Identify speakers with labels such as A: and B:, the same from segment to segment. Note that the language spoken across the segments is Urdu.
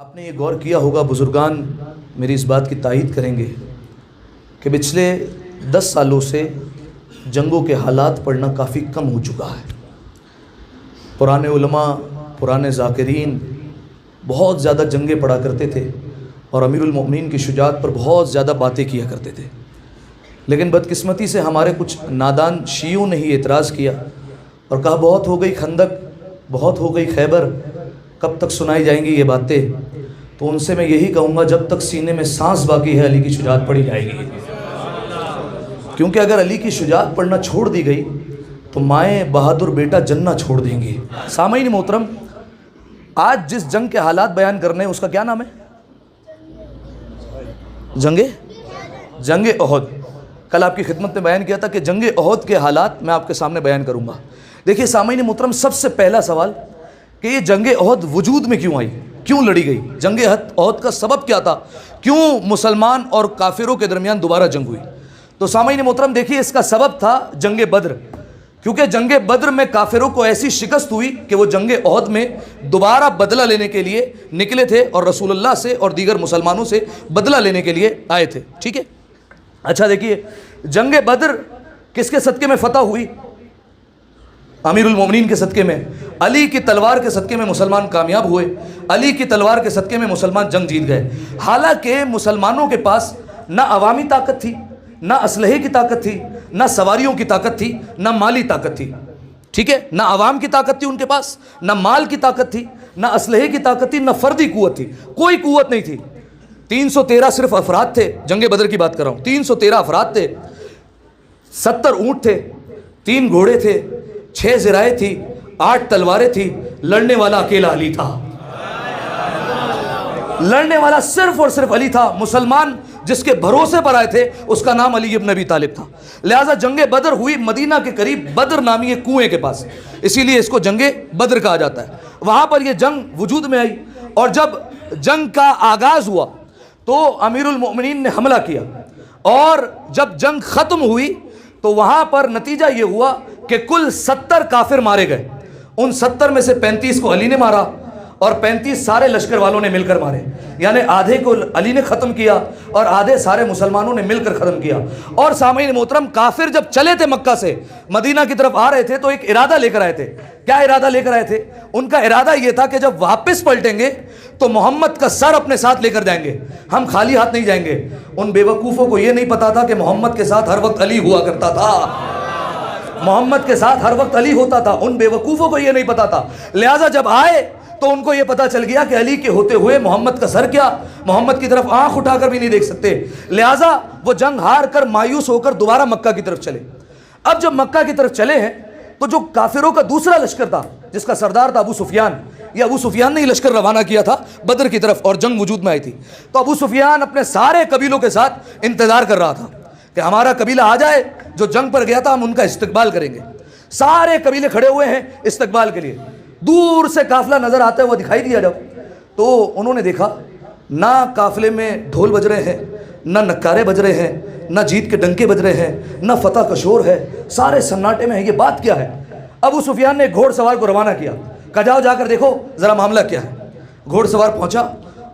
A: آپ نے یہ غور کیا ہوگا، بزرگان میری اس بات کی تائید کریں گے کہ پچھلے 10 سالوں سے جنگوں کے حالات پڑھنا کافی کم ہو چکا ہے۔ پرانے علماء، پرانے ذاکرین بہت زیادہ جنگیں پڑھا کرتے تھے اور امیر المؤمنین کی شجاعت پر بہت زیادہ باتیں کیا کرتے تھے، لیکن بدقسمتی سے ہمارے کچھ نادان شیعوں نے ہی اعتراض کیا اور کہا بہت ہو گئی خندق، بہت ہو گئی خیبر، کب تک سنائی جائیں گی یہ باتیں؟ تو ان سے میں یہی کہوں گا، جب تک سینے میں سانس باقی ہے علی کی شجاعت پڑھی جائے گی، کیونکہ اگر علی کی شجاعت پڑھنا چھوڑ دی گئی تو مائیں بہادر بیٹا جننا چھوڑ دیں گی۔ سامعین محترم، آج جس جنگ کے حالات بیان کرنے ہیں اس کا کیا نام ہے؟ جنگ احد۔ کل آپ کی خدمت میں بیان کیا تھا کہ جنگ احد کے حالات میں آپ کے سامنے بیان کروں گا۔ دیکھیے سامعین محترم، سب سے پہلا سوال کہ یہ جنگ احد وجود میں کیوں آئی، کیوں لڑی گئی؟ جنگ احد کا سبب کیا تھا؟ کیوں مسلمان اور کافروں کے درمیان دوبارہ جنگ ہوئی؟ تو سامعین محترم دیکھیے، اس کا سبب تھا جنگ بدر، کیونکہ جنگ بدر میں کافروں کو ایسی شکست ہوئی کہ وہ جنگ احد میں دوبارہ بدلہ لینے کے لیے نکلے تھے اور رسول اللہ سے اور دیگر مسلمانوں سے بدلہ لینے کے لیے آئے تھے۔ ٹھیک ہے، اچھا دیکھیے، جنگ بدر کس کے صدقے میں فتح ہوئی؟ امیر المومنین کے صدقے میں، علی کی تلوار کے صدقے میں مسلمان کامیاب ہوئے، علی کی تلوار کے صدقے میں مسلمان جنگ جیت گئے۔ حالانکہ مسلمانوں کے پاس نہ عوامی طاقت تھی، نہ اسلحے کی طاقت تھی، نہ سواریوں کی طاقت تھی، نہ مالی طاقت تھی۔ ٹھیک ہے، نہ عوام کی طاقت تھی ان کے پاس، نہ مال کی طاقت تھی، نہ اسلحے کی طاقت تھی، نہ فردی قوت تھی، کوئی قوت نہیں تھی۔ 313 صرف افراد تھے، جنگ بدر کی بات کر رہا ہوں، 313 افراد تھے، 70 اونٹ تھے، 3 گھوڑے تھے، 6 زرائیں تھی، 8 تلواریں تھی، لڑنے والا اکیلا علی تھا۔ لڑنے والا صرف اور صرف علی تھا۔ مسلمان جس کے بھروسے پر آئے تھے اس کا نام علی ابن ابی طالب تھا۔ لہٰذا جنگ بدر ہوئی مدینہ کے قریب بدر نامی ایک کنویں کے پاس، اسی لیے اس کو جنگ بدر کہا جاتا ہے۔ وہاں پر یہ جنگ وجود میں آئی، اور جب جنگ کا آغاز ہوا تو امیر المؤمنین نے حملہ کیا، اور جب جنگ ختم ہوئی تو وہاں پر نتیجہ یہ ہوا کہ کل 70 کافر مارے گئے۔ ان 70 میں سے 35 کو علی نے مارا اور 35 سارے لشکر والوں نے مل کر مارے، یعنی آدھے کو علی نے ختم کیا اور آدھے سارے مسلمانوں نے مل کر ختم کیا۔ اور سامعین محترم، کافر جب چلے تھے مکہ سے مدینہ کی طرف آ رہے تھے تو ایک ارادہ لے کر آئے تھے۔ کیا ارادہ لے کر آئے تھے؟ ان کا ارادہ یہ تھا کہ جب واپس پلٹیں گے تو محمد کا سر اپنے ساتھ لے کر جائیں گے، ہم خالی ہاتھ نہیں جائیں گے۔ ان بیوقوفوں کو یہ نہیں پتا تھا کہ محمد کے ساتھ ہر وقت علی ہوا کرتا تھا، محمد کے ساتھ ہر وقت علی ہوتا تھا، ان بیوقوفوں کو یہ نہیں پتا تھا۔ لہٰذا جب آئے تو ان کو یہ پتا چل گیا کہ علی کے ہوتے ہوئے محمد کا سر کیا، محمد کی طرف آنکھ اٹھا کر بھی نہیں دیکھ سکتے۔ لہٰذا وہ جنگ ہار کر مایوس ہو کر دوبارہ مکہ کی طرف چلے۔ اب جب مکہ کی طرف چلے ہیں تو جو کافروں کا دوسرا لشکر تھا جس کا سردار تھا ابو سفیان، یہ ابو سفیان نے ہی لشکر روانہ کیا تھا بدر کی طرف اور جنگ وجود میں آئی تھی، تو ابو سفیان اپنے سارے قبیلوں کے ساتھ انتظار کر رہا تھا کہ ہمارا قبیلہ آ جائے جو جنگ پر گیا تھا، ہم ان کا استقبال کریں گے۔ سارے قبیلے کھڑے ہوئے ہیں استقبال کے لیے، دور سے قافلہ نظر آتا ہے، وہ دکھائی دیا جب تو انہوں نے دیکھا نہ قافلے میں ڈھول بج رہے ہیں، نہ نکارے بج رہے ہیں، نہ جیت کے ڈنکے بج رہے ہیں، نہ فتح کا شور ہے، سارے سناٹے میں ہیں، یہ بات کیا ہے؟ ابو سفیان نے گھوڑ سوار کو روانہ کیا، کہا جاؤ جا کر دیکھو ذرا معاملہ کیا ہے۔ گھوڑ سوار پہنچا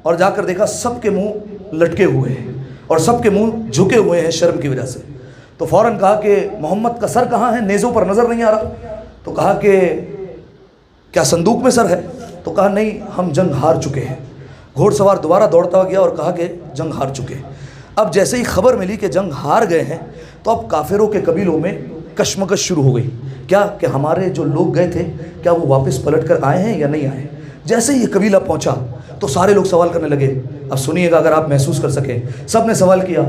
A: اور جا کر دیکھا سب کے منہ لٹکے ہوئے ہیں اور سب کے منہ جھکے ہوئے ہیں شرم کی وجہ سے۔ تو فوراً کہا کہ محمد کا سر کہاں ہے؟ نیزوں پر نظر نہیں آ رہا۔ تو کہا کہ کیا صندوق میں سر ہے؟ تو کہا نہیں، ہم جنگ ہار چکے ہیں۔ گھوڑ سوار دوبارہ دوڑتا گیا اور کہا کہ جنگ ہار چکے ہیں۔ اب جیسے ہی خبر ملی کہ جنگ ہار گئے ہیں تو اب کافروں کے قبیلوں میں کشمکش شروع ہو گئی، کیا کہ ہمارے جو لوگ گئے تھے کیا وہ واپس پلٹ کر آئے ہیں یا نہیں آئے؟ جیسے ہی یہ قبیلہ پہنچا تو سارے لوگ سوال کرنے لگے۔ اب سنیے گا اگر آپ محسوس کر سکیں، سب نے سوال کیا،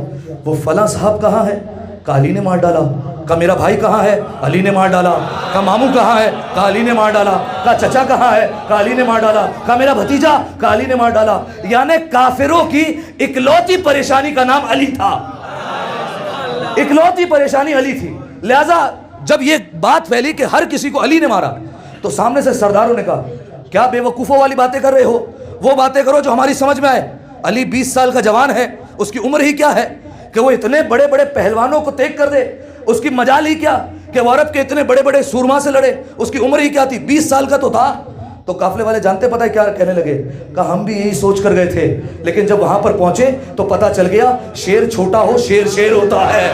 A: وہ فلاں صاحب کہاں ہے؟ کہا علی نے مار ڈالا۔ کہا میرا بھائی کہاں ہے؟ علی نے مار ڈالا۔ کہا ماموں کہاں ہے؟ کہا علی نے مار ڈالا۔ کہا چچا کہاں ہے؟ کہا علی نے مار ڈالا۔ کہا میرا بھتیجا؟ کہا علی نے مار ڈالا۔ یعنی کافروں کی اکلوتی پریشانی کا نام علی تھا، اکلوتی پریشانی علی تھی۔ لہٰذا جب یہ بات پھیلی کہ ہر کسی کو علی نے مارا تو سامنے سے سرداروں نے کہا کیا بے وقوفوں والی باتیں کر رہے ہو؟ وہ باتیں کرو جو ہماری سمجھ میں آئے۔ علی 20 سال کا جوان ہے، اس کی عمر ہی کیا ہے کہ وہ اتنے بڑے بڑے پہلوانوں کو تیگ کر دے؟ اس کی مجال ہی کیا کہ وہ عرب کے اتنے بڑے بڑے سورما سے لڑے؟ اس کی عمر ہی کیا تھی؟ 20 سال کا تو تھا۔ تو قافلے والے جانتے پتہ ہے کیا کہنے لگے؟ کہا ہم بھی یہی سوچ کر گئے تھے، لیکن جب وہاں پر پہنچے تو پتہ چل گیا شیر چھوٹا ہو شیر شیر ہوتا ہے۔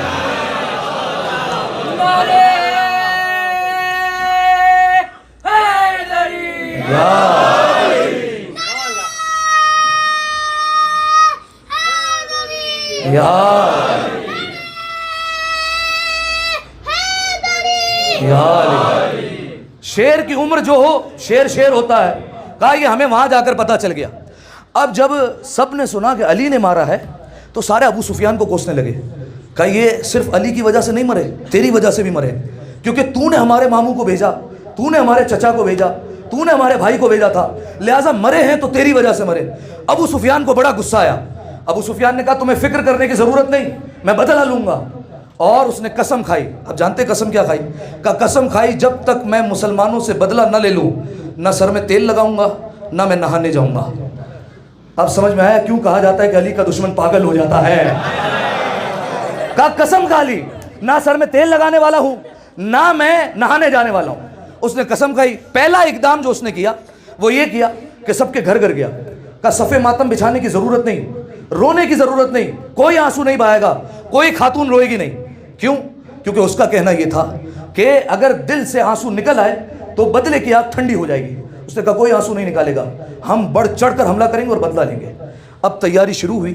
A: شیر کی عمر جو ہو شیر شیر ہوتا ہے۔ کہا یہ ہمیں وہاں جا کر پتہ چل گیا۔ اب جب سب نے سنا کہ علی نے مارا ہے تو سارے ابو سفیان کو کوسنے لگے۔ کہا یہ صرف علی کی وجہ سے نہیں مرے، تیری وجہ سے بھی مرے، کیونکہ تو نے ہمارے ماموں کو بھیجا، تو نے ہمارے چچا کو بھیجا، تو نے ہمارے بھائی کو بھیجا تھا، لہٰذا مرے ہیں تو تیری وجہ سے مرے۔ ابو سفیان کو بڑا غصہ آیا۔ ابو سفیان نے کہا تمہیں فکر کرنے کی ضرورت نہیں، میں بدلہ لوں گا۔ اور اس نے قسم کھائی۔ اب جانتے قسم کیا کھائی؟ کہا قسم کھائی جب تک میں مسلمانوں سے بدلہ نہ لے لوں نہ سر میں تیل لگاؤں گا نہ میں نہانے جاؤں گا۔ اب سمجھ میں آیا کیوں کہا جاتا ہے کہ علی کا دشمن پاگل ہو جاتا ہے؟ کہا قسم کھا لی، نہ سر میں تیل لگانے والا ہوں نہ میں نہانے جانے والا ہوں۔ اس نے قسم کھائی۔ پہلا اقدام جو اس نے کیا وہ یہ کیا کہ سب کے گھر گھر گیا۔ کہا صفِ ماتم بچھانے کی ضرورت نہیں، رونے کی ضرورت نہیں، کوئی آنسو نہیں بہائے گا، کوئی خاتون روئے گی نہیں۔ کیوں؟ کیونکہ اس کا کہنا یہ تھا کہ اگر دل سے آنسو نکل آئے تو بدلے کی آگ ٹھنڈی ہو جائے گی۔ اس نے کہا کوئی آنسو نہیں نکالے گا، ہم بڑھ چڑھ کر حملہ کریں گے اور بدلہ لیں گے۔ اب تیاری شروع ہوئی،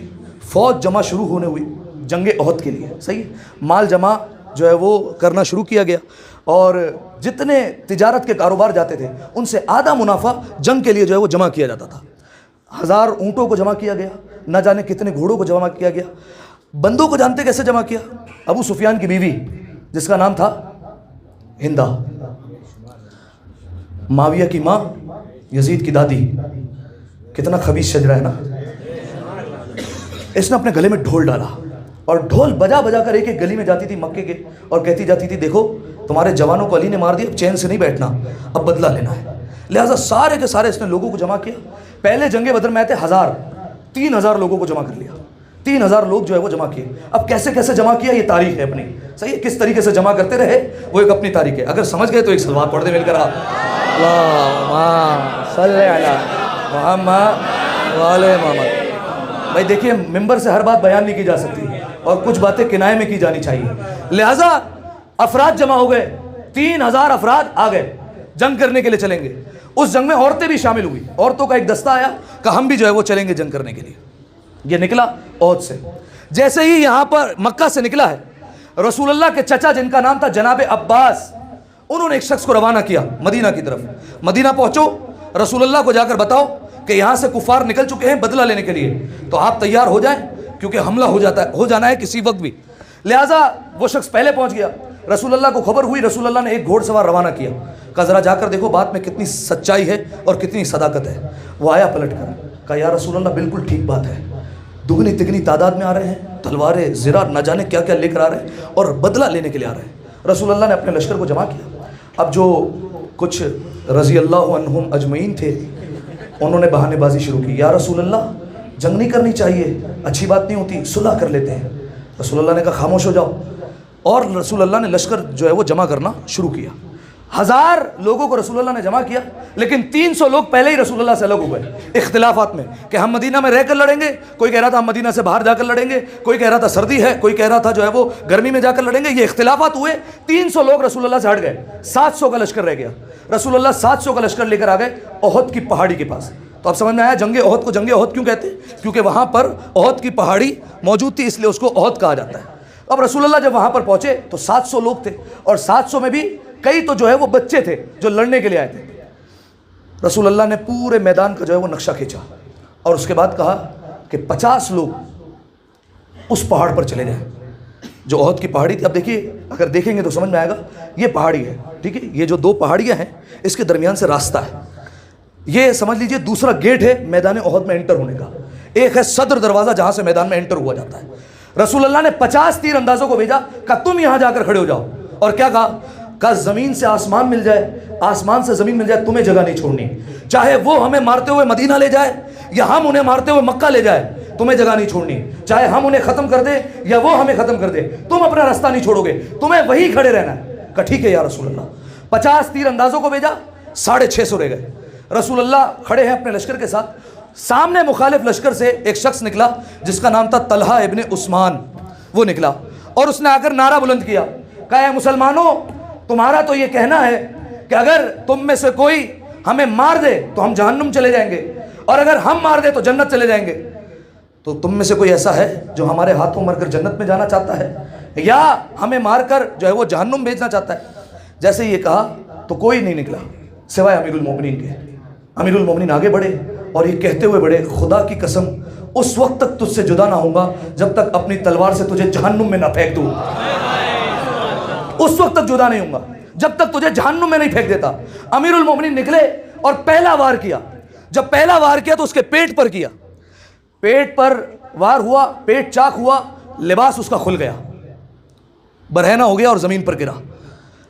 A: فوج جمع شروع ہونے ہوئی جنگ احد کے لیے، صحیح ہے؟ مال جمع جو ہے وہ کرنا شروع کیا گیا، اور جتنے تجارت کے کاروبار جاتے تھے ان سے آدھا منافع جنگ کے لیے جو ہے وہ جمع کیا جاتا تھا۔ 1000 اونٹوں کو جمع کیا گیا، نہ جانے کتنے گھوڑوں کو جمع کیا گیا۔ بندوں کو جانتے کیسے جمع کیا؟ ابو سفیان کی بیوی جس کا نام تھا ہندہ، معاویہ کی ماں، یزید کی دادی، کتنا خبیث شجرہ ہے نا۔ اس نے اپنے گلے میں ڈھول ڈالا اور ڈھول بجا بجا کر ایک ایک گلی میں جاتی تھی مکے کے اور کہتی جاتی تھی دیکھو تمہارے جوانوں کو علی نے مار دیا، اب چین سے نہیں بیٹھنا، اب بدلہ لینا ہے۔ لہٰذا سارے کے سارے اس نے لوگوں کو جمع کیا۔ پہلے جنگ بدر میں آئے تھے 3000 لوگوں کو جمع کر لیا، 3000 لوگ جو ہے وہ جمع کیے۔ اب کیسے کیسے جمع کیا یہ تاریخ ہے اپنی، صحیح ہے؟ کس طریقے سے جمع کرتے رہے وہ ایک اپنی تاریخ ہے۔ اگر سمجھ گئے تو ایک صلوات پڑھ دیں مل کر آپ، اللہم صلی علی محمد وآل محمد۔ بھائی دیکھیے ممبر سے ہر بات بیان نہیں کی جا سکتی اور کچھ باتیں کنائے میں کی جانی چاہیے۔ لہٰذا افراد جمع ہو گئے، 3000 افراد آ گئے، جنگ کرنے کے لیے چلیں گے۔ اس جنگ میں عورتیں بھی شامل ہوئی، عورتوں کا ایک دستہ آیا کہ ہم بھی جو ہے وہ چلیں گے جنگ کرنے کے لیے۔ یہ نکلا احد سے۔ جیسے ہی یہاں پر مکہ سے نکلا ہے، رسول اللہ کے چچا جن کا نام تھا جناب عباس، انہوں نے ایک شخص کو روانہ کیا مدینہ کی طرف۔ مدینہ پہنچو، رسول اللہ کو جا کر بتاؤ کہ یہاں سے کفار نکل چکے ہیں بدلہ لینے کے لیے، تو آپ تیار ہو جائیں کیونکہ حملہ ہو جانا ہے کسی وقت بھی۔ لہٰذا وہ شخص پہلے پہنچ گیا۔ رسول اللہ کو خبر ہوئی، رسول اللہ نے ایک گھوڑ سوار روانہ کیا، کہا ذرا جا کر دیکھو بات میں کتنی سچائی ہے اور کتنی صداقت ہے۔ وہ آیا پلٹ کر، کہا یا رسول اللہ بالکل ٹھیک بات ہے، دگنی تگنی تعداد میں آ رہے ہیں، تلواریں زرہ نہ جانے کیا کیا لے کر آ رہے ہیں اور بدلہ لینے کے لیے آ رہے ہیں۔ رسول اللہ نے اپنے لشکر کو جمع کیا۔ اب جو کچھ رضی اللہ عنہم اجمعین تھے انہوں نے بہانے بازی شروع کی، یا رسول اللہ جنگ نہیں کرنی چاہیے، اچھی بات نہیں ہوتی، صلح کر لیتے ہیں۔ رسول اللہ نے کہا خاموش ہو جاؤ، اور رسول اللہ نے لشکر جو ہے وہ جمع کرنا شروع کیا۔ 1000 لوگوں کو رسول اللہ نے جمع کیا، لیکن 300 لوگ پہلے ہی رسول اللہ سے الگ ہو گئے اختلافات میں کہ ہم مدینہ میں رہ کر لڑیں گے، کوئی کہہ رہا تھا ہم مدینہ سے باہر جا کر لڑیں گے، کوئی کہہ رہا تھا سردی ہے، کوئی کہہ رہا تھا جو ہے وہ گرمی میں جا کر لڑیں گے۔ یہ اختلافات ہوئے، 300 لوگ رسول اللہ سے ہٹ گئے، 700 کا لشکر رہ گیا۔ رسول اللہ 700 کا لشکر لے کر آ گئے احد کی پہاڑی کے پاس۔ تو اب سمجھ میں آیا جنگ احد کو جنگ احد کیوں کہتے ہیں؟ کیونکہ وہاں پر احد کی پہاڑی موجود تھی، اس لیے اس کو احد کہا جاتا ہے۔ اب رسول اللہ جب وہاں پر پہنچے تو 700 لوگ تھے، اور 700 میں بھی کئی تو جو ہے وہ بچے تھے جو لڑنے کے لیے آئے تھے۔ رسول اللہ نے پورے میدان کا جو ہے وہ نقشہ کھینچا اور اس کے بعد کہا کہ 50 لوگ اس پہاڑ پر چلے جائیں جو احد کی پہاڑی تھی۔ اب دیکھیے اگر دیکھیں گے تو سمجھ میں آئے گا، یہ پہاڑی ہے، ٹھیک ہے، یہ جو 2 پہاڑیاں ہیں اس کے درمیان سے راستہ ہے، یہ سمجھ لیجئے دوسرا گیٹ ہے میدان احد میں انٹر ہونے کا، ایک ہے صدر دروازہ جہاں سے میدان میں انٹر ہوا جاتا ہے۔ رسول اللہ نے 50 تیر اندازوں کو بھیجا، کہا تم یہاں جا کر کھڑے ہو جاؤ، اور کیا کہا زمین سے آسمان مل جائے، آسمان سے زمین مل جائے، تمہیں جگہ نہیں چھوڑنی، چاہے وہ ہمیں مارتے ہوئے مدینہ لے جائے یا ہم انہیں مارتے ہوئے مکہ لے جائے، تمہیں جگہ نہیں چھوڑنی، چاہے ہم انہیں ختم کر دیں یا وہ ہمیں ختم کر دے، تم اپنا راستہ نہیں چھوڑو گے، تمہیں وہی کھڑے رہنا ہے۔ کہا ٹھیک ہے یا رسول اللہ۔ 50 تیر اندازوں کو بھیجا، 650 رہ گئے۔ رسول اللہ کھڑے ہیں اپنے لشکر کے ساتھ، سامنے مخالف لشکر سے ایک شخص نکلا جس کا نام تھا طلحہ ابن عثمان، وہ نکلا اور اس نے آ کر نعرہ بلند کیا، کہا اے مسلمانوں، تمہارا تو یہ کہنا ہے کہ اگر تم میں سے کوئی ہمیں مار دے تو ہم جہنم چلے جائیں گے، اور اگر ہم مار دے تو جنت چلے جائیں گے، تو تم میں سے کوئی ایسا ہے جو ہمارے ہاتھوں مر کر جنت میں جانا چاہتا ہے، یا ہمیں مار کر جو ہے وہ جہنم بھیجنا چاہتا ہے؟ جیسے یہ کہا تو کوئی نہیں نکلا سوائے امیر المومنین کے۔ امیر المومنین آگے بڑھے اور یہ کہتے ہوئے بڑھے، خدا کی قسم اس وقت تک تجھ سے جدا نہ ہوں گا جب تک اپنی تلوار سے تجھے جہنم میں نہ پھینک دوں، اس وقت تک جدا نہیں ہوں گا جب تک تجھے جہنم میں نہیں پھینک دیتا۔ امیر المومنین نکلے اور پہلا وار کیا، جب پہلا وار کیا تو اس کے پیٹ پر کیا، پیٹ پر وار ہوا، پیٹ چاک ہوا، لباس اس کا کھل گیا، برہنہ ہو گیا اور زمین پر گرا۔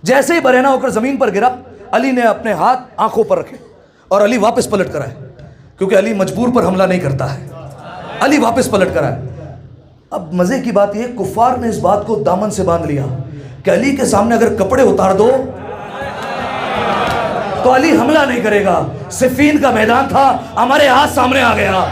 A: جیسے ہی برہنہ ہو کر زمین پر گرا، علی نے اپنے ہاتھ آنکھوں پر رکھے اور علی واپس پلٹ کر آئے، کیونکہ علی مجبور پر حملہ نہیں کرتا ہے، علی واپس پلٹ کر آئے۔ اب مزے کی بات یہ، کفار نے اس بات کو دامن سے باندھ لیا کہ علی کے سامنے اگر کپڑے اتار دو تو علی حملہ نہیں کرے گا۔ صفین کا میدان تھا، ہمارے ہاتھ سامنے آ گیا،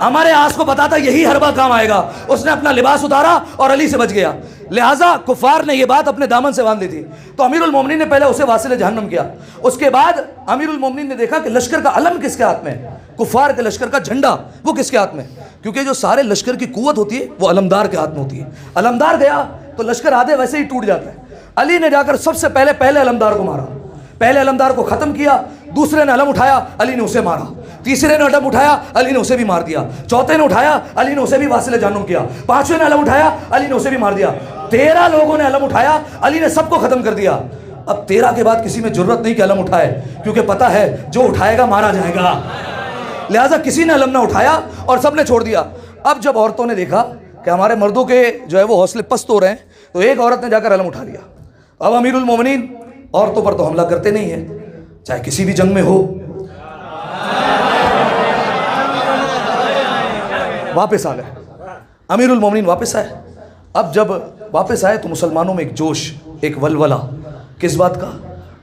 A: ہمارے آس کو پتا تھا یہی حربہ کام آئے گا، اس نے اپنا لباس اتارا اور علی سے بچ گیا۔ لہٰذا کفار نے یہ بات اپنے دامن سے باندھ لی تھی، تو امیر المومنین نے پہلے اسے واصل جہنم کیا۔ اس کے بعد امیر المومنین نے دیکھا کہ لشکر کا علم کس کے ہاتھ میں ہے، کفار کے لشکر کا جھنڈا وہ کس کے ہاتھ میں، کیونکہ جو سارے لشکر کی قوت ہوتی ہے وہ علمدار کے ہاتھ میں ہوتی ہے۔ علمدار گیا تو لشکر آدھے ویسے ہی ٹوٹ جاتا ہے۔ علی نے جا کر سب سے پہلے علمدار کو مارا، پہلے علمدار کو ختم کیا، دوسرے نے علم اٹھایا، علی نے اسے مارا، تیسرے نے علم اٹھایا، علی نے اسے بھی مار دیا، چوتھے نے اٹھایا، علی نے اسے بھی واصل جہنم کیا، پانچویں نے علم اٹھایا، علی نے اسے بھی مار دیا، 13 لوگوں نے علم اٹھایا، علی نے سب کو ختم کر دیا۔ اب 13 کے بعد کسی میں جرت نہیں کہ علم اٹھائے، کیونکہ پتہ ہے جو اٹھائے گا مارا جائے گا، لہٰذا کسی نے علم نہ اٹھایا اور سب نے چھوڑ دیا۔ اب جب عورتوں نے دیکھا کہ ہمارے مردوں کے جو ہے وہ حوصلے پست ہو رہے ہیں، تو ایک عورت نے جا کر علم اٹھا لیا۔ اب امیر المومنین عورتوں پر تو حملہ کرتے نہیں ہیں، چاہے کسی بھی جنگ میں ہو۔ واپس آ گئے امیر المومنین، واپس آئے۔ اب جب واپس آئے تو مسلمانوں میں ایک جوش، ایک ولولہ، کس بات کا؟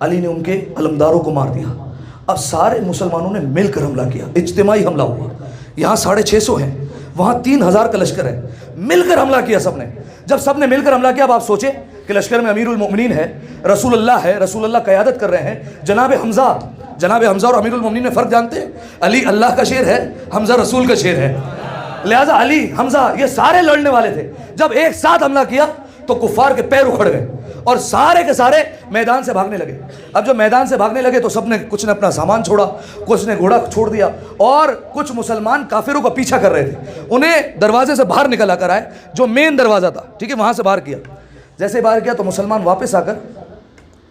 A: علی نے ان کے علمداروں کو مار دیا۔ اب سارے مسلمانوں نے مل کر حملہ کیا، اجتماعی حملہ ہوا۔ یہاں 650 ہیں، وہاں 3000 کا لشکر ہے، مل کر حملہ کیا سب نے۔ جب سب نے مل کر حملہ کیا، اب آپ سوچیں کہ لشکر میں امیر المومنین ہے، رسول اللہ ہے، رسول اللہ قیادت کر رہے ہیں، جناب حمزہ اور امیر المومنین میں فرق جانتے ہیں؟ علی اللہ کا شیر ہے، حمزہ رسول کا شیر ہے، لہٰذا علی حمزہ یہ سارے لڑنے والے تھے۔ جب ایک ساتھ حملہ کیا تو کفار کے پیر اکھڑ گئے اور سارے کے سارے میدان سے بھاگنے لگے۔ اب جب میدان سے بھاگنے لگے تو سب نے، کچھ نے اپنا سامان چھوڑا، کچھ نے گھوڑا چھوڑ دیا، اور کچھ مسلمان کافروں کا پیچھا کر رہے تھے، انہیں دروازے سے باہر نکلا کر آئے، جو مین دروازہ تھا، ٹھیک ہے، وہاں سے باہر کیا۔ جیسے باہر کیا تو مسلمان واپس آ کر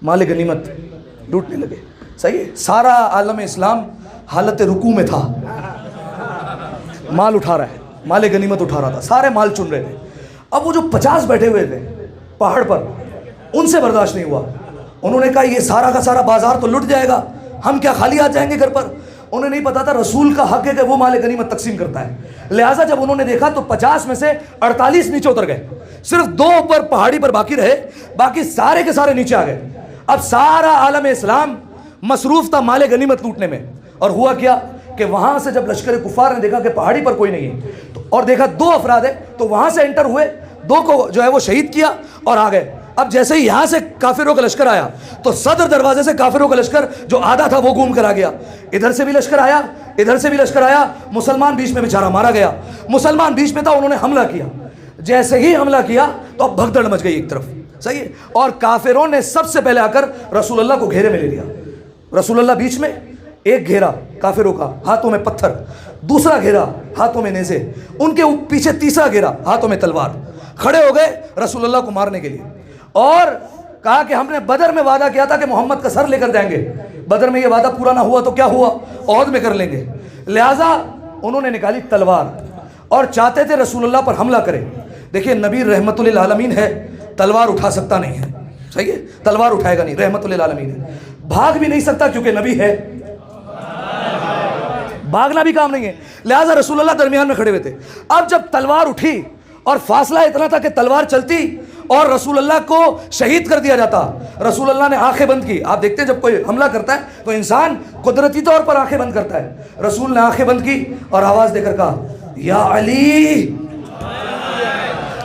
A: مال غنیمت لوٹنے لگے۔ صحیح ہے، سارا عالم اسلام حالت رکوع میں تھا، مال اٹھا رہا ہے، مال غنیمت اٹھا رہا تھا، سارے مال چن رہے تھے۔ اب وہ جو 50 بیٹھے ہوئے تھے پہاڑ پر، ان سے برداشت نہیں ہوا، انہوں نے کہا یہ سارا کا سارا بازار تو لٹ جائے گا، ہم کیا خالی آ جائیں گے گھر پر؟ انہیں نہیں پتا تھا رسول کا حق ہے کہ وہ مال غنیمت تقسیم کرتا ہے۔ لہٰذا جب انہوں نے دیکھا تو 50 میں سے 48 نیچے اتر گئے، صرف 2 اوپر پہاڑی پر باقی رہے، باقی سارے کے سارے نیچے آ گئے۔ اب سارا عالم اسلام مصروف تھا مال غنیمت لوٹنے میں، اور ہوا کیا کہ وہاں سے جب لشکر کفار نے دیکھا کہ پہاڑی پر کوئی نہیں ہے، تو اور دیکھا 2 افراد ہیں، تو وہاں سے انٹر ہوئے، 2 کو جو ہے وہ شہید کیا اور آ گئے۔ اب جیسے ہی یہاں سے کافروں کا لشکر آیا تو صدر دروازے سے کافروں کا لشکر جو آدھا تھا وہ گھوم کر آ گیا، ادھر سے بھی لشکر آیا، ادھر سے بھی لشکر آیا، مسلمان بیچ میں بیچارہ مارا گیا۔ مسلمان بیچ میں تھا، انہوں نے حملہ کیا، جیسے ہی حملہ کیا تو اب بھگدڑ مچ گئی ایک طرف، صحیح ہے، اور کافروں نے سب سے پہلے آ کر رسول اللہ کو گھیرے میں لے لیا۔ رسول اللہ بیچ میں، ایک گھیرا کافروں کا، ہاتھوں میں پتھر، دوسرا گھیرا ہاتھوں میں نیزے، ان کے پیچھے تیسرا گھیرا ہاتھوں میں تلوار، کھڑے ہو گئے رسول اللہ کو مارنے کے لیے، اور کہا کہ ہم نے بدر میں وعدہ کیا تھا کہ محمد کا سر لے کر جائیں گے، بدر میں یہ وعدہ پورا نہ ہوا تو کیا ہوا، احد میں کر لیں گے۔ لہٰذا انہوں نے نکالی تلوار اور چاہتے تھے رسول اللہ پر حملہ کرے۔ دیکھیے نبی رحمت للعالمین ہے، تلوار اٹھا سکتا نہیں ہے، صحیح ہے، تلوار اٹھائے گا نہیں، رحمت للعالمین ہے، بھاگ بھی نہیں سکتا کیونکہ نبی ہے، بھاگنا بھی کام نہیں ہے، لہٰذا رسول اللہ درمیان میں کھڑے ہوئے تھے۔ اب جب تلوار اٹھی اور فاصلہ اتنا تھا کہ تلوار چلتی اور رسول اللہ کو شہید کر دیا جاتا. رسول اللہ نے آنکھیں بند کی. آپ دیکھتے ہیں جب کوئی حملہ کرتا ہے تو انسان قدرتی طور پر آنکھیں بند کرتا ہے. رسول نے آنکھیں بند کی اور آواز دے کر کہا یا علی.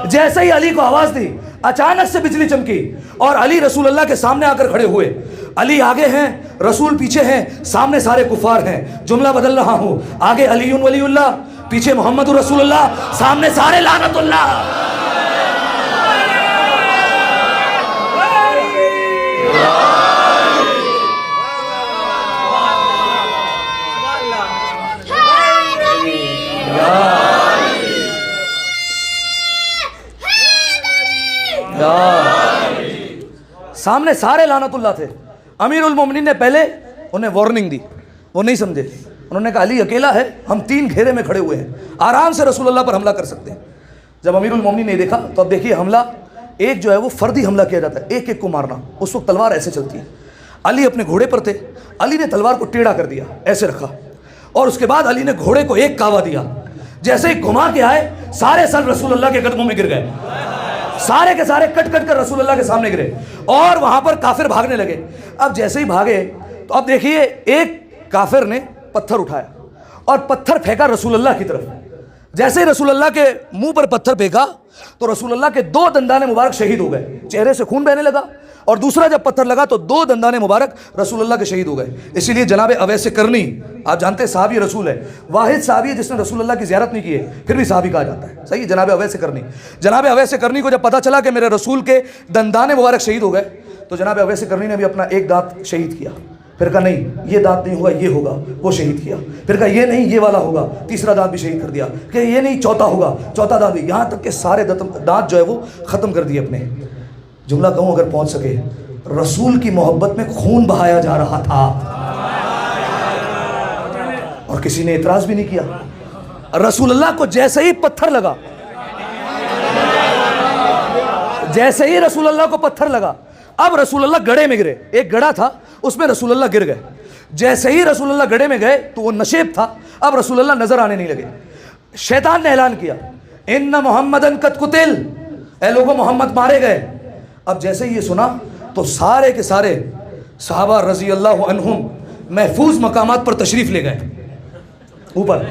A: جیسے ہی علی کو آواز دی اچانک سے بجلی چمکی اور علی رسول اللہ کے سامنے آ کر کھڑے ہوئے. علی آگے ہیں, رسول پیچھے ہیں, سامنے سارے کفار ہیں. جملہ بدل رہا ہوں, آگے علی ولی اللہ, پیچھے محمد رسول اللہ, سامنے سارے لعنت اللہ. سامنے سارے لعنت اللہ تھے. امیر المومنین نے پہلے انہیں وارننگ دی, وہ نہیں سمجھے. انہوں نے کہا علی اکیلا ہے, ہم 3 گھیرے میں کھڑے ہوئے ہیں, آرام سے رسول اللہ پر حملہ کر سکتے ہیں. جب امیر المومنین نے دیکھا تو اب دیکھیے حملہ ایک جو ہے وہ فردی حملہ کیا جاتا ہے, ایک ایک کو مارنا. اس وقت تلوار ایسے چلتی ہے. علی اپنے گھوڑے پر تھے, علی نے تلوار کو ٹیڑھا کر دیا, ایسے رکھا, اور اس کے بعد علی نے گھوڑے کو ایک کعوہ دیا. جیسے ہی گھما کے آئے سارے سر رسول اللہ کے قدموں میں گر گئے, سارے کے سارے کٹ کٹ کر رسول اللہ کے سامنے گرے, اور وہاں پر کافر بھاگنے لگے. اب جیسے ہی بھاگے تو اب دیکھیے ایک کافر نے پتھر اٹھایا اور پتھر پھینکا رسول اللہ کی طرف. جیسے ہی رسول اللہ کے منہ پر پتھر پھینکا تو رسول اللہ کے 2 دندان مبارک شہید ہو گئے, چہرے سے خون بہنے لگا. اور دوسرا جب پتھر لگا تو 2 دندان مبارک رسول اللہ کے شہید ہو گئے. اسی لیے جناب اویس کرنی, آپ جانتے ہیں صحابی رسول ہے, واحد صحابی ہے جس نے رسول اللہ کی زیارت نہیں کی ہے, پھر بھی صحابی کہا جاتا ہے. صحیح, جناب اویس کرنی. جناب اویس کرنی کو جب پتہ چلا کہ میرے رسول کے دندان مبارک شہید ہو گئے تو جناب اویس کرنی نے بھی اپنا ایک دانت شہید کیا. پھر کہا نہیں یہ دانت نہیں ہوگا, یہ ہوگا, وہ شہید کیا. پھر کہا یہ نہیں یہ والا ہوگا, تیسرا دانت بھی شہید کر دیا. کہ یہ نہیں چوتھا ہوگا, چوتھا دانت بھی, یہاں تک کہ سارے دانت جو ہے وہ ختم کر دیے اپنے. جملہ کہوں اگر پہنچ سکے, رسول کی محبت میں خون بہایا جا رہا تھا اور کسی نے اعتراض بھی نہیں کیا. رسول اللہ کو جیسے ہی پتھر لگا, جیسے ہی رسول اللہ کو پتھر لگا, اب رسول اللہ گڑھے میں گرے. ایک گڑھا تھا اس میں رسول اللہ گر گئے. جیسے ہی رسول اللہ گڑھے میں گئے تو وہ نشیب تھا, اب رسول اللہ نظر آنے نہیں لگے. شیطان نے اعلان کیا ان محمدن قد قتل, اے لوگوں محمد مارے گئے. اب جیسے ہی یہ سنا تو سارے کے سارے صحابہ رضی اللہ عنہم محفوظ مقامات پر تشریف لے گئے اوپر,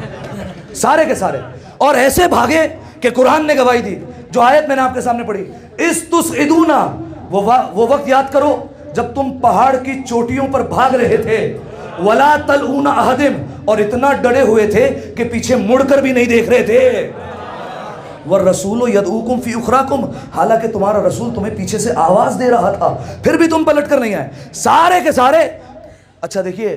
A: سارے کے سارے, اور ایسے بھاگے کہ قرآن نے گواہی دی جو آیت میں نے آپ کے سامنے پڑھی, استصعدونا, وہ وقت یاد کرو جب تم پہاڑ کی چوٹیوں پر بھاگ رہے تھے, ولا تلؤون احدم, اور اتنا ڈرے ہوئے تھے کہ پیچھے مڑ کر بھی نہیں دیکھ رہے تھے. والرسول یدعوکم فی اخراکم, حالانکہ تمہارا رسول تمہیں پیچھے سے آواز دے رہا تھا, پھر بھی تم پلٹ کر نہیں آئے. سارے کے سارے. اچھا دیکھیے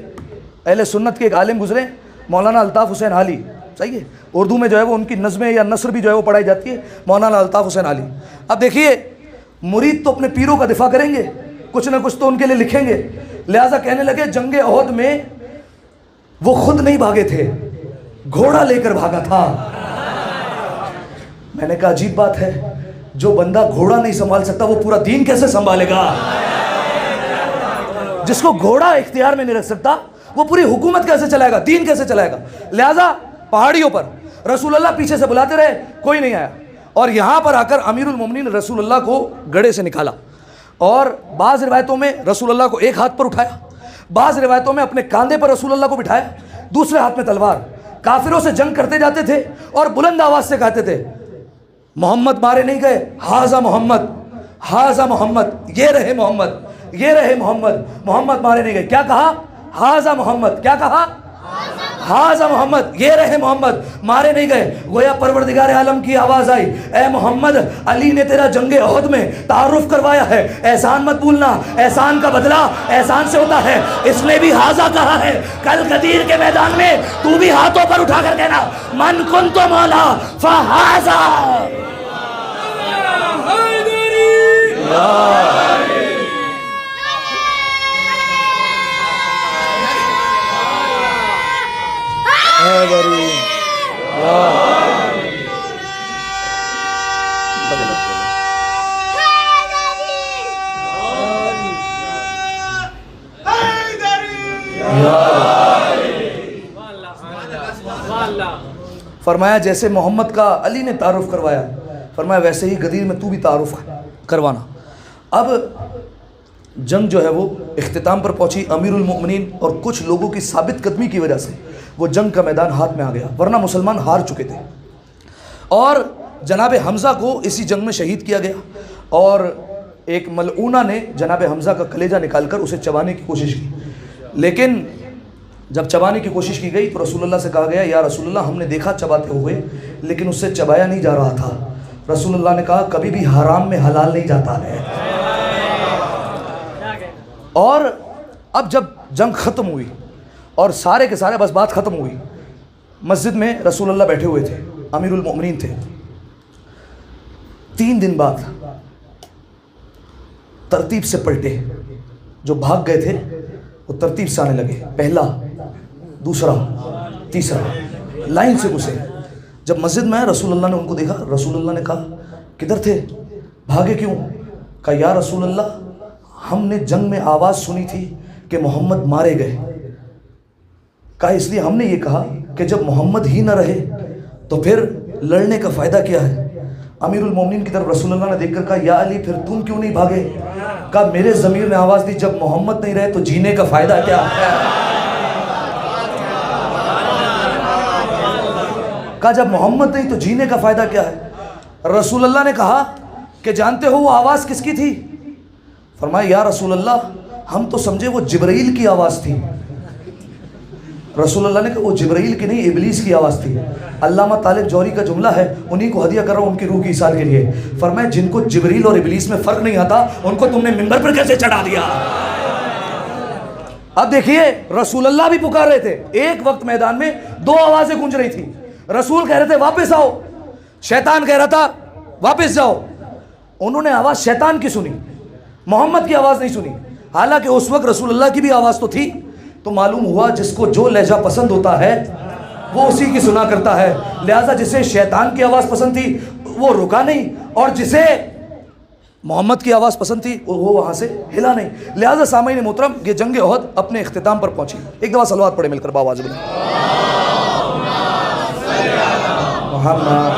A: اہل سنت کے ایک عالم گزرے, مولانا الطاف حسین علی. صحیح ہے, اردو میں جو ہے وہ ان کی نظمیں یا نثر بھی جو ہے وہ پڑھائی جاتی ہے, مولانا الطاف حسین علی. اب دیکھیے مرید تو اپنے پیروں کا دفاع کریں گے, کچھ نہ کچھ تو ان کے لیے لکھیں گے. لہٰذا کہنے لگے جنگ احد میں وہ خود نہیں بھاگے تھے, گھوڑا لے کر بھاگا تھا. میں نے کہا عجیب بات ہے, جو بندہ گھوڑا نہیں سنبھال سکتا وہ پورا دین کیسے سنبھالے گا؟ جس کو گھوڑا اختیار میں نہیں رکھ سکتا وہ پوری حکومت کیسے چلائے گا, دین کیسے چلائے گا؟ لہٰذا پہاڑیوں پر رسول اللہ پیچھے سے بلاتے رہے, کوئی نہیں آیا. اور یہاں پر آ کر امیر المومنین رسول اللہ کو گڑھے سے نکالا, اور بعض روایتوں میں رسول اللہ کو ایک ہاتھ پر اٹھایا, بعض روایتوں میں اپنے کاندھے پر رسول اللہ کو بٹھایا, دوسرے ہاتھ میں تلوار. کافروں سے جنگ کرتے جاتے تھے اور بلند آواز سے کہتے تھے محمد مارے نہیں گئے, ہاذا محمد, ہاذا محمد, یہ رہے محمد, یہ رہے محمد, محمد مارے نہیں گئے. کیا کہا؟ ہاذا محمد. کیا کہا؟ ہاذا محمد, یہ رہے محمد, مارے نہیں گئے. گویا پروردگار عالم کی آواز آئی, اے محمد علی نے تیرا جنگ احد میں تعارف کروایا ہے, احسان مت بھولنا, احسان کا بدلہ احسان سے ہوتا ہے. اس نے بھی ہاذا کہا ہے. کل غدیر کے میدان میں تو بھی ہاتھوں پر اٹھا کر کہنا من کنت مولا فہاذا. فرمایا جیسے محمد کا علی نے تعارف کروایا, فرمایا ویسے ہی غدیر میں تو بھی تعارف کروانا۔ اب جنگ جو ہے وہ اختتام پر پہنچی، امیر المؤمنین اور کچھ لوگوں کی ثابت قدمی کی وجہ سے وہ جنگ کا میدان ہاتھ میں آ گیا، ورنہ مسلمان ہار چکے تھے۔ اور جناب حمزہ کو اسی جنگ میں شہید کیا گیا، اور ایک ملعونہ نے جناب حمزہ کا کلیجہ نکال کر اسے چبانے کی کوشش کی، لیکن جب چبانے کی کوشش کی گئی تو رسول اللہ سے کہا گیا یا رسول اللہ ہم نے دیکھا چباتے ہوئے لیکن اس سے چبایا نہیں جا رہا تھا۔ رسول اللہ نے کہا کبھی بھی حرام میں حلال نہیں جاتا ہے۔ اور اب جب جنگ ختم ہوئی اور سارے کے سارے بس بات ختم ہوئی، مسجد میں رسول اللہ بیٹھے ہوئے تھے، امیر المؤمنین تھے۔ 3 دن بعد ترتیب سے پلٹے، جو بھاگ گئے تھے وہ ترتیب سے آنے لگے، پہلا، دوسرا، تیسرا، لائن سے گھسے۔ جب مسجد میں آئے رسول اللہ نے ان کو دیکھا، رسول اللہ نے کہا کدھر تھے، بھاگے کیوں؟ کہا یا رسول اللہ ہم نے جنگ میں آواز سنی تھی کہ محمد مارے گئے، کہا اس لیے ہم نے یہ کہا کہ جب محمد ہی نہ رہے تو پھر لڑنے کا فائدہ کیا ہے۔ امیر المومنین کی طرف رسول اللہ نے دیکھ کر کہا یا علی پھر تم کیوں نہیں بھاگے؟ کہا میرے ضمیر نے آواز دی جب محمد نہیں رہے تو جینے کا فائدہ کیا ہے۔ کہا جب محمد نہیں تو جینے کا فائدہ کیا ہے۔ رسول اللہ نے کہا کہ جانتے ہو وہ آواز کس کی تھی؟ فرمایا یا رسول اللہ ہم تو سمجھے وہ جبرائیل کی آواز تھی۔ رسول اللہ نے کہا وہ جبرائیل کی نہیں، ابلیس کی آواز تھی۔ علامہ طالب جوہری کا جملہ ہے، انہی کو ہدیہ کر رہا ہوں ان کی روح کی اصلاح کے لیے۔ فرمایا جن کو جبرائیل اور ابلیس میں فرق نہیں آتا ان کو تم نے منبر پر کیسے چڑھا دیا؟ اب دیکھیے رسول اللہ بھی پکار رہے تھے، ایک وقت میدان میں 2 آوازیں گونج رہی تھی۔ رسول کہہ رہے تھے واپس آؤ، شیطان کہہ رہا تھا واپس جاؤ۔ انہوں نے آواز شیطان کی سنی، محمد کی آواز نہیں سنی، حالانکہ اس وقت رسول اللہ کی بھی آواز تو تھی۔ تو معلوم ہوا جس کو جو لہجہ پسند ہوتا ہے وہ اسی کی سنا کرتا ہے، لہٰذا جسے شیطان کی آواز پسند تھی وہ رکا نہیں، اور جسے محمد کی آواز پسند تھی وہ وہاں سے ہلا نہیں۔ لہٰذا سامعین محترم یہ جنگ احد اپنے اختتام پر پہنچی۔ ایک دفعہ صلوات پڑھے مل کر باواز بلند۔ محمد